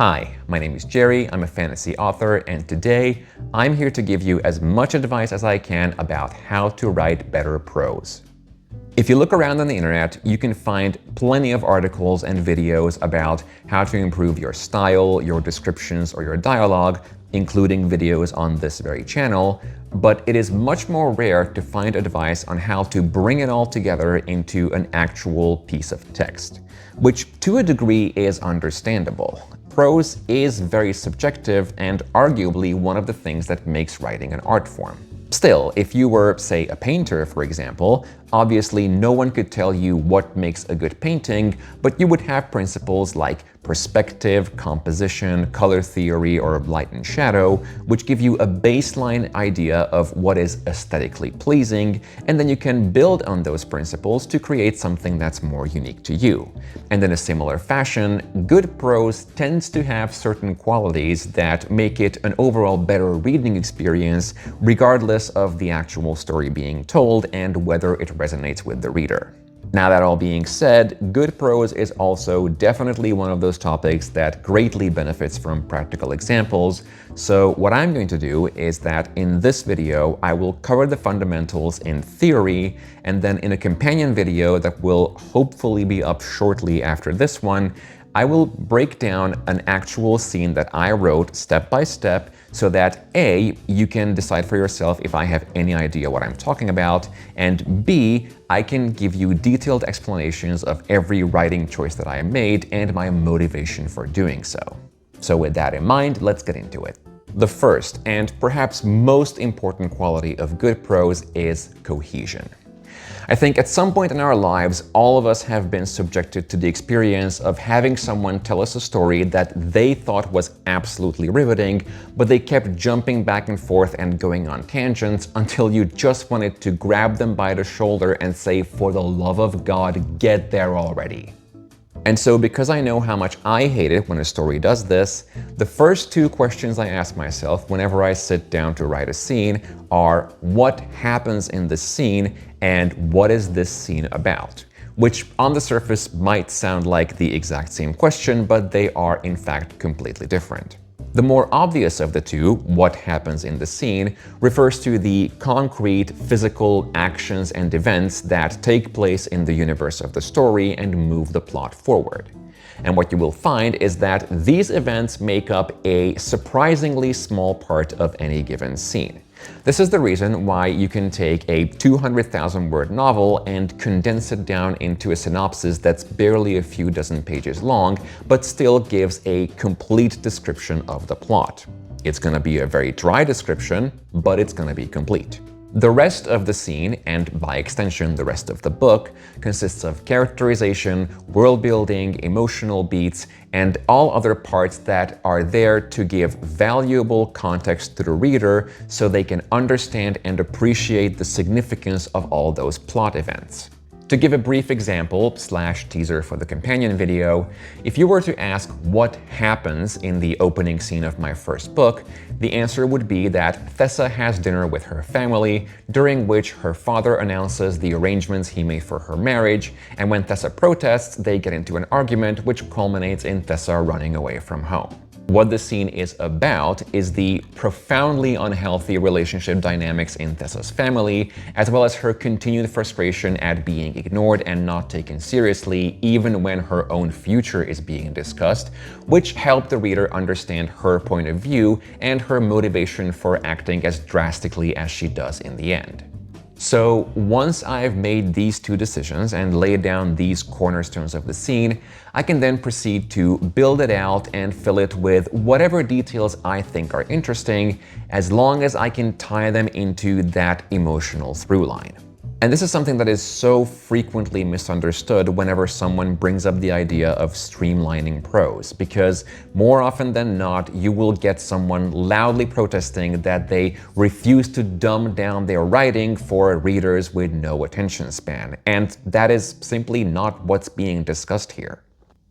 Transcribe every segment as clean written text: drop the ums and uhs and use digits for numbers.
Hi, my name is Jerry, I'm a fantasy author, and today I'm here to give you as much advice as I can about how to write better prose. If you look around on the internet, you can find plenty of articles and videos about how to improve your style, your descriptions, or your dialogue, including videos on this very channel, but it is much more rare to find advice on how to bring it all together into an actual piece of text, which to a degree is understandable. Prose is very subjective and arguably one of the things that makes writing an art form. Still, if you were, say, a painter, for example, obviously no one could tell you what makes a good painting, but you would have principles like perspective, composition, color theory, or light and shadow, which give you a baseline idea of what is aesthetically pleasing, and then you can build on those principles to create something that's more unique to you. And in a similar fashion, good prose tends to have certain qualities that make it an overall better reading experience, regardless of the actual story being told and whether it resonates with the reader. Now, that all being said, good prose is also definitely one of those topics that greatly benefits from practical examples. So what I'm going to do is that in this video, I will cover the fundamentals in theory, and then in a companion video that will hopefully be up shortly after this one, I will break down an actual scene that I wrote step by step so that A, you can decide for yourself if I have any idea what I'm talking about, and B, I can give you detailed explanations of every writing choice that I made and my motivation for doing so. So with that in mind, let's get into it. The first and perhaps most important quality of good prose is cohesion. I think at some point in our lives, all of us have been subjected to the experience of having someone tell us a story that they thought was absolutely riveting, but they kept jumping back and forth and going on tangents until you just wanted to grab them by the shoulder and say, for the love of God, get there already. And so because I know how much I hate it when a story does this, the first two questions I ask myself whenever I sit down to write a scene are, what happens in this scene and what is this scene about? Which on the surface might sound like the exact same question, but they are in fact completely different. The more obvious of the two, what happens in the scene, refers to the concrete physical actions and events that take place in the universe of the story and move the plot forward. And what you will find is that these events make up a surprisingly small part of any given scene. This is the reason why you can take a 200,000-word novel and condense it down into a synopsis that's barely a few dozen pages long, but still gives a complete description of the plot. It's going to be a very dry description, but it's going to be complete. The rest of the scene, and by extension the rest of the book, consists of characterization, world building, emotional beats, and all other parts that are there to give valuable context to the reader so they can understand and appreciate the significance of all those plot events. To give a brief example / teaser for the companion video, if you were to ask what happens in the opening scene of my first book, the answer would be that Tessa has dinner with her family, during which her father announces the arrangements he made for her marriage, and when Tessa protests, they get into an argument which culminates in Tessa running away from home. What the scene is about is the profoundly unhealthy relationship dynamics in Tessa's family, as well as her continued frustration at being ignored and not taken seriously, even when her own future is being discussed, which help the reader understand her point of view and her motivation for acting as drastically as she does in the end. So once I've made these two decisions and laid down these cornerstones of the scene, I can then proceed to build it out and fill it with whatever details I think are interesting, as long as I can tie them into that emotional through line. And this is something that is so frequently misunderstood whenever someone brings up the idea of streamlining prose, because more often than not, you will get someone loudly protesting that they refuse to dumb down their writing for readers with no attention span. And that is simply not what's being discussed here.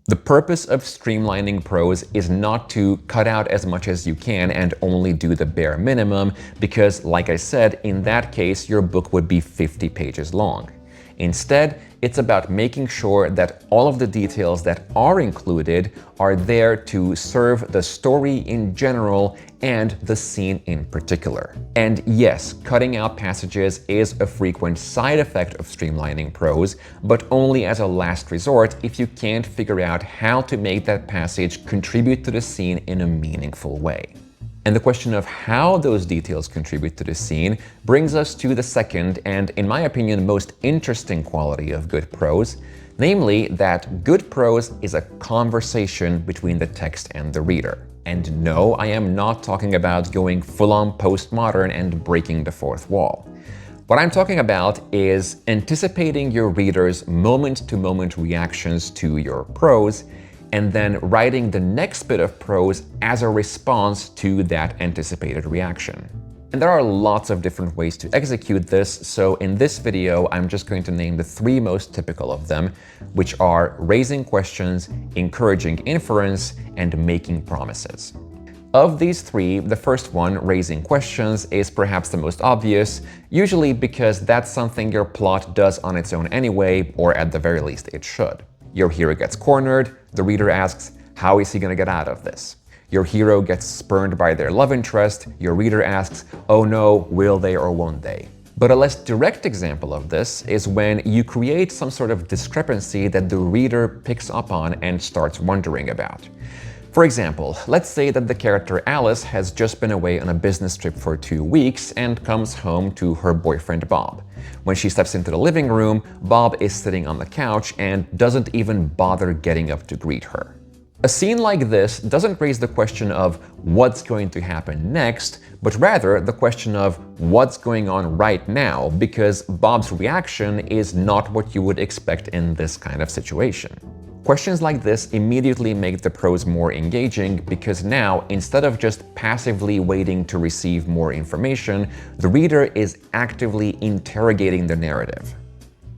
The purpose of streamlining prose is not to cut out as much as you can and only do the bare minimum, because, like I said, in that case, your book would be 50 pages long. Instead, it's about making sure that all of the details that are included are there to serve the story in general and the scene in particular. And yes, cutting out passages is a frequent side effect of streamlining prose, but only as a last resort if you can't figure out how to make that passage contribute to the scene in a meaningful way. And the question of how those details contribute to the scene brings us to the second and, in my opinion, most interesting quality of good prose, namely that good prose is a conversation between the text and the reader. And no, I am not talking about going full-on postmodern and breaking the fourth wall. What I'm talking about is anticipating your reader's moment-to-moment reactions to your prose, and then writing the next bit of prose as a response to that anticipated reaction. And there are lots of different ways to execute this, so in this video, I'm just going to name the three most typical of them, which are raising questions, encouraging inference, and making promises. Of these three, the first one, raising questions, is perhaps the most obvious, usually because that's something your plot does on its own anyway, or at the very least it should. Your hero gets cornered, the reader asks, how is he going to get out of this? Your hero gets spurned by their love interest, your reader asks, oh no, will they or won't they? But a less direct example of this is when you create some sort of discrepancy that the reader picks up on and starts wondering about. For example, let's say that the character Alice has just been away on a business trip for 2 weeks and comes home to her boyfriend Bob. When she steps into the living room, Bob is sitting on the couch and doesn't even bother getting up to greet her. A scene like this doesn't raise the question of what's going to happen next, but rather the question of what's going on right now, because Bob's reaction is not what you would expect in this kind of situation. Questions like this immediately make the prose more engaging because now, instead of just passively waiting to receive more information, the reader is actively interrogating the narrative.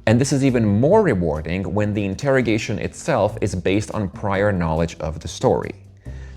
And this is even more rewarding when the interrogation itself is based on prior knowledge of the story.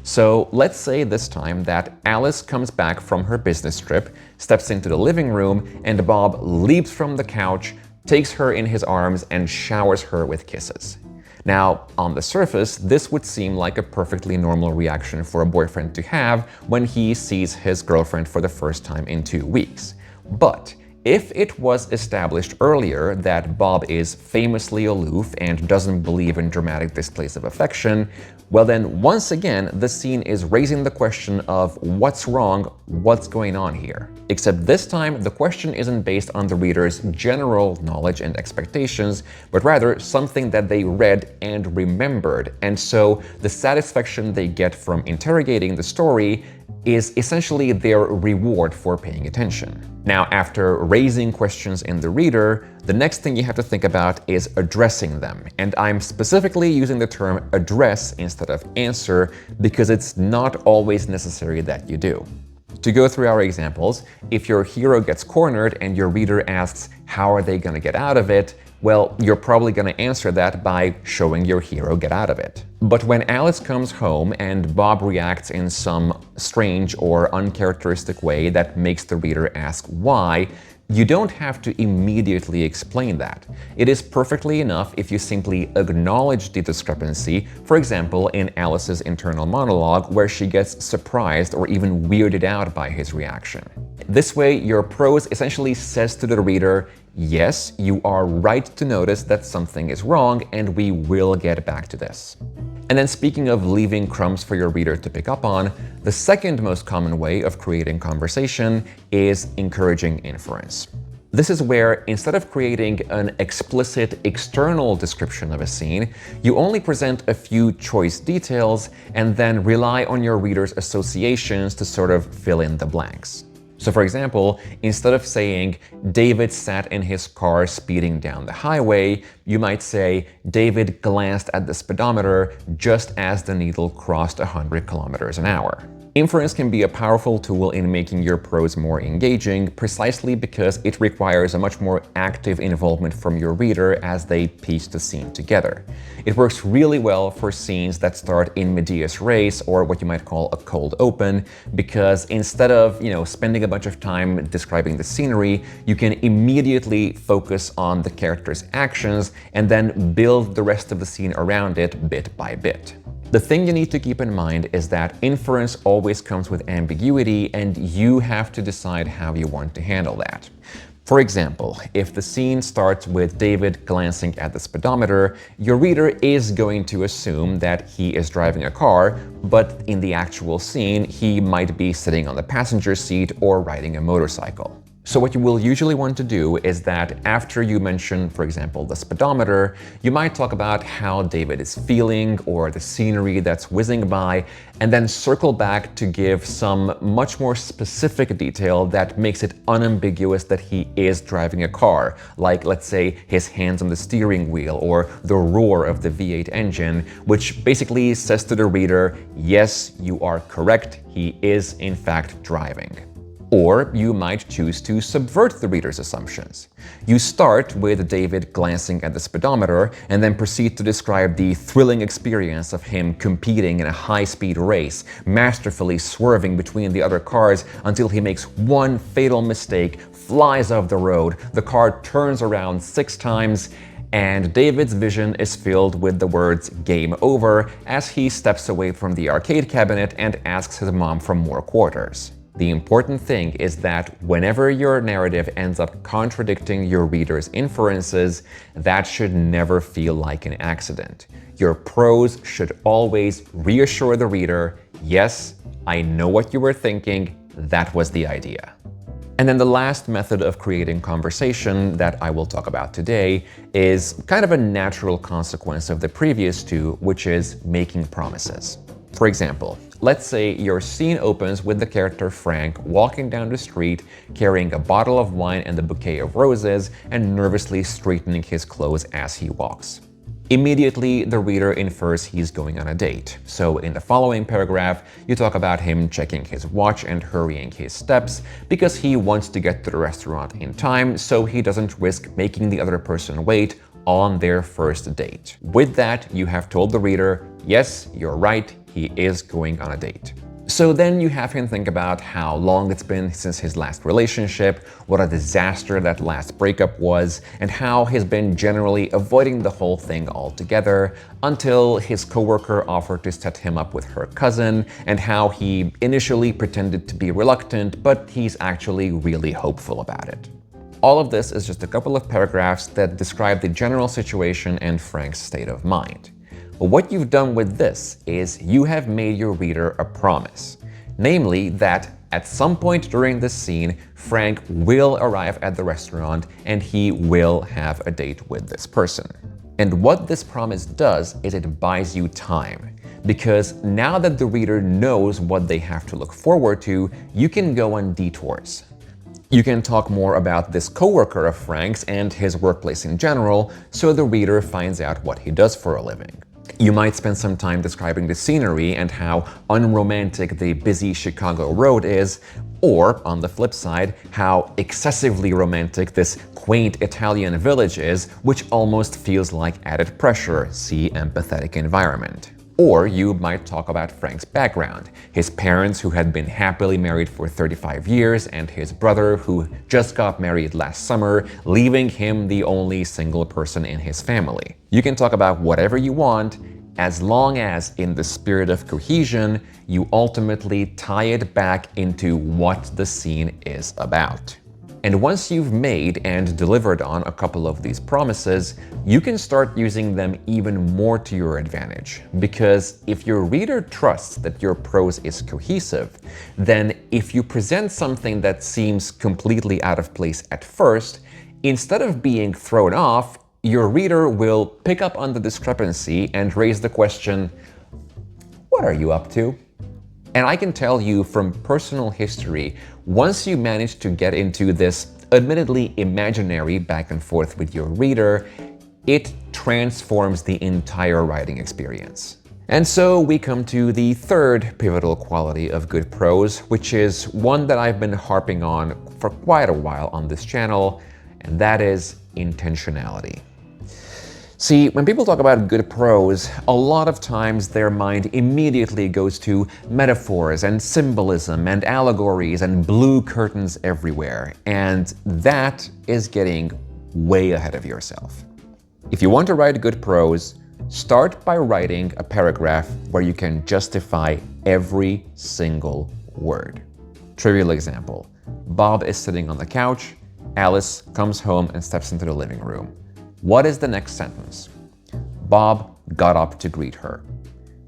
So let's say this time that Alice comes back from her business trip, steps into the living room, and Bob leaps from the couch, takes her in his arms, and showers her with kisses. Now, on the surface, this would seem like a perfectly normal reaction for a boyfriend to have when he sees his girlfriend for the first time in 2 weeks. But if it was established earlier that Bob is famously aloof and doesn't believe in dramatic displays of affection, well then, once again, the scene is raising the question of what's wrong, what's going on here. Except this time, the question isn't based on the reader's general knowledge and expectations, but rather something that they read and remembered. And so the satisfaction they get from interrogating the story is essentially their reward for paying attention. Now, after raising questions in the reader, the next thing you have to think about is addressing them. And I'm specifically using the term address instead of answer because it's not always necessary that you do. To go through our examples, if your hero gets cornered and your reader asks, how are they going to get out of it? Well, you're probably going to answer that by showing your hero get out of it. But when Alice comes home and Bob reacts in some strange or uncharacteristic way that makes the reader ask why, you don't have to immediately explain that. It is perfectly enough if you simply acknowledge the discrepancy, for example, in Alice's internal monologue where she gets surprised or even weirded out by his reaction. This way, your prose essentially says to the reader, yes, you are right to notice that something is wrong, and we will get back to this. And then speaking of leaving crumbs for your reader to pick up on, the second most common way of creating conversation is encouraging inference. This is where, instead of creating an explicit external description of a scene, you only present a few choice details and then rely on your reader's associations to sort of fill in the blanks. So for example, instead of saying, David sat in his car speeding down the highway, you might say, David glanced at the speedometer just as the needle crossed 100 kilometers an hour. Inference can be a powerful tool in making your prose more engaging, precisely because it requires a much more active involvement from your reader as they piece the scene together. It works really well for scenes that start in medias res, or what you might call a cold open, because instead of, spending a bunch of time describing the scenery, you can immediately focus on the character's actions and then build the rest of the scene around it bit by bit. The thing you need to keep in mind is that inference always comes with ambiguity, and you have to decide how you want to handle that. For example, if the scene starts with David glancing at the speedometer, your reader is going to assume that he is driving a car, but in the actual scene, he might be sitting on the passenger seat or riding a motorcycle. So what you will usually want to do is that after you mention, for example, the speedometer, you might talk about how David is feeling or the scenery that's whizzing by, and then circle back to give some much more specific detail that makes it unambiguous that he is driving a car, like, let's say, his hands on the steering wheel or the roar of the V8 engine, which basically says to the reader, yes, you are correct, he is in fact driving. Or you might choose to subvert the reader's assumptions. You start with David glancing at the speedometer and then proceed to describe the thrilling experience of him competing in a high-speed race, masterfully swerving between the other cars until he makes one fatal mistake, flies off the road, the car turns around 6 times, and David's vision is filled with the words "game over" as he steps away from the arcade cabinet and asks his mom for more quarters. The important thing is that whenever your narrative ends up contradicting your reader's inferences, that should never feel like an accident. Your prose should always reassure the reader, yes, I know what you were thinking, that was the idea. And then the last method of creating conversation that I will talk about today is kind of a natural consequence of the previous two, which is making promises. For example, let's say your scene opens with the character Frank walking down the street, carrying a bottle of wine and a bouquet of roses, and nervously straightening his clothes as he walks. Immediately, the reader infers he's going on a date. So in the following paragraph, you talk about him checking his watch and hurrying his steps because he wants to get to the restaurant in time so he doesn't risk making the other person wait on their first date. With that, you have told the reader, yes, you're right, he is going on a date. So then you have him think about how long it's been since his last relationship, what a disaster that last breakup was, and how he's been generally avoiding the whole thing altogether until his coworker offered to set him up with her cousin, and how he initially pretended to be reluctant, but he's actually really hopeful about it. All of this is just a couple of paragraphs that describe the general situation and Frank's state of mind. But what you've done with this is you have made your reader a promise, namely that at some point during this scene, Frank will arrive at the restaurant and he will have a date with this person. And what this promise does is it buys you time, because now that the reader knows what they have to look forward to, you can go on detours. You can talk more about this coworker of Frank's and his workplace in general, so the reader finds out what he does for a living. You might spend some time describing the scenery and how unromantic the busy Chicago road is, or, on the flip side, how excessively romantic this quaint Italian village is, which almost feels like added pressure, see empathetic environment. Or you might talk about Frank's background, his parents who had been happily married for 35 years, and his brother who just got married last summer, leaving him the only single person in his family. You can talk about whatever you want, as long as, in the spirit of cohesion, you ultimately tie it back into what the scene is about. And once you've made and delivered on a couple of these promises, you can start using them even more to your advantage. Because if your reader trusts that your prose is cohesive, then if you present something that seems completely out of place at first, instead of being thrown off, your reader will pick up on the discrepancy and raise the question, "What are you up to?" And I can tell you from personal history, once you manage to get into this admittedly imaginary back and forth with your reader, it transforms the entire writing experience. And so we come to the third pivotal quality of good prose, which is one that I've been harping on for quite a while on this channel, and that is intentionality. See, when people talk about good prose, a lot of times their mind immediately goes to metaphors and symbolism and allegories and blue curtains everywhere, and that is getting way ahead of yourself. If you want to write good prose, start by writing a paragraph where you can justify every single word. Trivial example. Bob is sitting on the couch. Alice comes home and steps into the living room. What is the next sentence? Bob got up to greet her.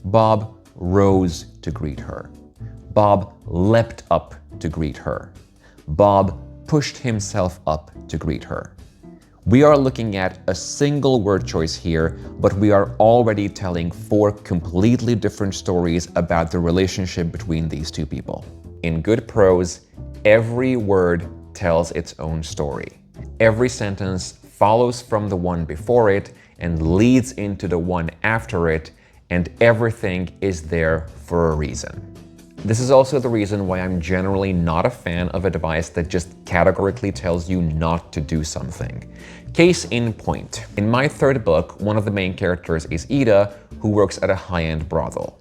Bob rose to greet her. Bob leapt up to greet her. Bob pushed himself up to greet her. We are looking at a single word choice here, but we are already telling 4 completely different stories about the relationship between these 2 people. In good prose, every word tells its own story. Every sentence follows from the one before it and leads into the one after it, and everything is there for a reason. This is also the reason why I'm generally not a fan of advice that just categorically tells you not to do something. Case in point. In my 3rd book, one of the main characters is Ida, who works at a high-end brothel.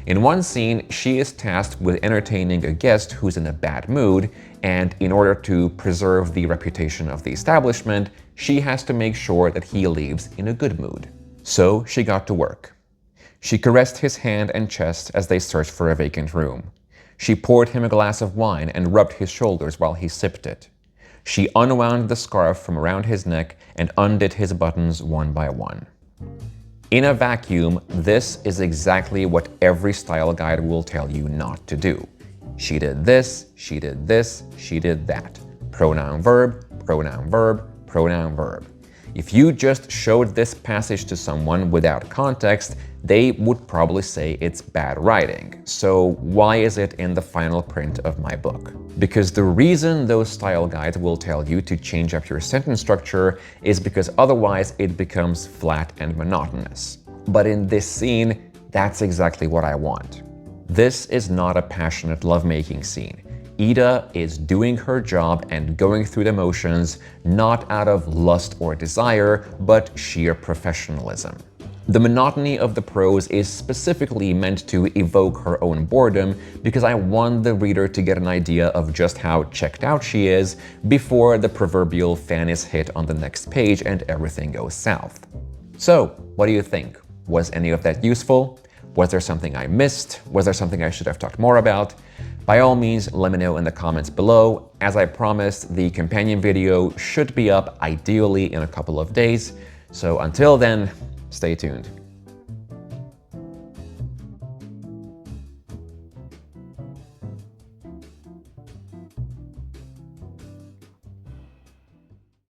In one scene, she is tasked with entertaining a guest who's in a bad mood, and in order to preserve the reputation of the establishment, she has to make sure that he leaves in a good mood. So she got to work. She caressed his hand and chest as they searched for a vacant room. She poured him a glass of wine and rubbed his shoulders while he sipped it. She unwound the scarf from around his neck and undid his buttons one by one. In a vacuum, this is exactly what every style guide will tell you not to do. She did this, she did this, she did that. Pronoun verb, pronoun verb, pronoun verb. If you just showed this passage to someone without context, they would probably say it's bad writing. So why is it in the final print of my book? Because the reason those style guides will tell you to change up your sentence structure is because otherwise it becomes flat and monotonous. But in this scene, that's exactly what I want. This is not a passionate lovemaking scene. Ida is doing her job and going through the motions, not out of lust or desire, but sheer professionalism. The monotony of the prose is specifically meant to evoke her own boredom because I want the reader to get an idea of just how checked out she is before the proverbial fan is hit on the next page and everything goes south. So, what do you think? Was any of that useful? Was there something I missed? Was there something I should have talked more about? By all means, let me know in the comments below. As I promised, the companion video should be up ideally in a couple of days. So until then, stay tuned.